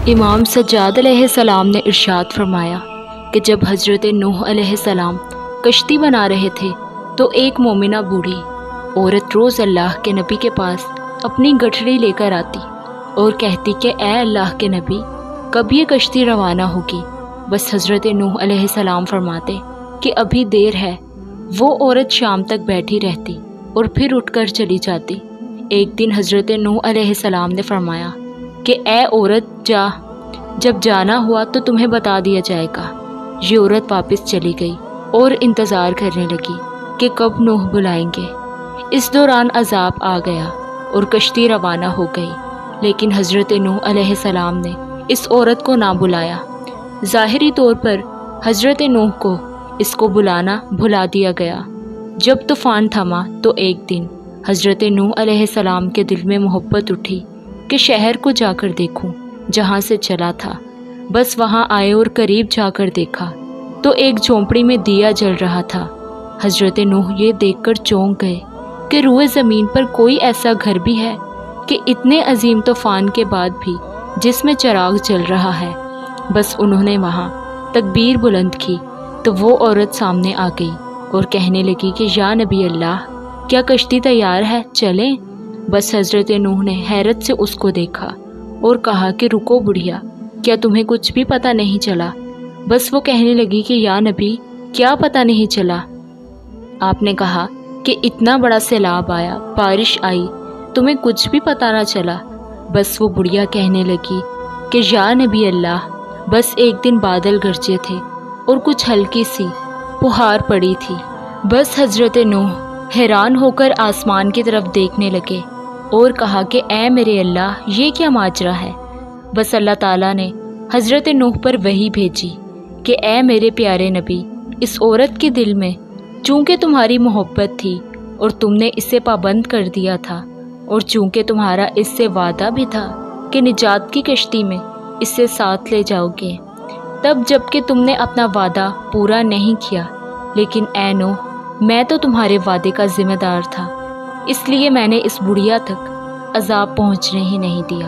इमाम सज्जाद अलैहिस्सलाम ने इरशाद फरमाया कि जब हज़रत नूह अलैहिस्सलाम कश्ती बना रहे थे तो एक मोमिना बूढ़ी औरत रोज़ अल्लाह के नबी के पास अपनी गठरी लेकर आती और कहती कि ए अल्लाह के नबी, कब ये कश्ती रवाना होगी। बस हज़रत नूह अलैहिस्सलाम फरमाते कि अभी देर है। वो औरत शाम तक बैठी रहती और फिर उठकर चली जाती। एक दिन हज़रत नूह अलैहिस्सलाम ने फरमाया कि ए औरत जा, जब जाना हुआ तो तुम्हें बता दिया जाएगा। ये औरत वापस चली गई और इंतज़ार करने लगी कि कब नूह बुलाएंगे। इस दौरान अज़ाब आ गया और कश्ती रवाना हो गई, लेकिन हज़रत नूह अलैहिस्सलाम ने इस औरत को ना बुलाया। ज़ाहिरी तौर पर हज़रत नूह को इसको बुलाना भुला दिया गया। जब तूफ़ान थमा तो एक दिन हज़रत नूह अलैहिस्सलाम के दिल में मोहब्बत उठी कि शहर को जाकर देखूं जहां से चला था। बस वहां आए और करीब जाकर देखा तो एक झोंपड़ी में दिया जल रहा था। हज़रत नूह ये देखकर चौंक गए कि रूए ज़मीन पर कोई ऐसा घर भी है कि इतने अजीम तूफ़ान के बाद भी जिसमें चिराग जल रहा है। बस उन्होंने वहाँ तकबीर बुलंद की तो वो औरत सामने आ गई और कहने लगी कि या नबी अल्लाह, क्या कश्ती तैयार है, चलें। बस हज़रत नूह ने हैरत से उसको देखा और कहा कि रुको बुढ़िया, क्या तुम्हें कुछ भी पता नहीं चला। बस वो कहने लगी कि या नबी, क्या पता नहीं चला। आपने कहा कि इतना बड़ा सैलाब आया, बारिश आई, तुम्हें कुछ भी पता ना चला। बस वो बुढ़िया कहने लगी कि या नबी अल्लाह, बस एक दिन बादल गरजे थे और कुछ हल्की सी फुहार पड़ी थी। बस हज़रत नूह हैरान होकर आसमान की तरफ देखने लगे और कहा कि ए मेरे अल्लाह, ये क्या माजरा है। बस अल्लाह ताला ने हज़रत नूह पर वही भेजी कि ए मेरे प्यारे नबी, इस औरत के दिल में चूँकि तुम्हारी मोहब्बत थी और तुमने इसे पाबंद कर दिया था, और चूँकि तुम्हारा इससे वादा भी था कि निजात की कश्ती में इसे साथ ले जाओगे, तब जबकि तुमने अपना वादा पूरा नहीं किया, लेकिन ए नूह, मैं तो तुम्हारे वादे का ज़िम्मेदार था, इसलिए मैंने इस बुढ़िया तक अज़ाब पहुँचने ही नहीं दिया।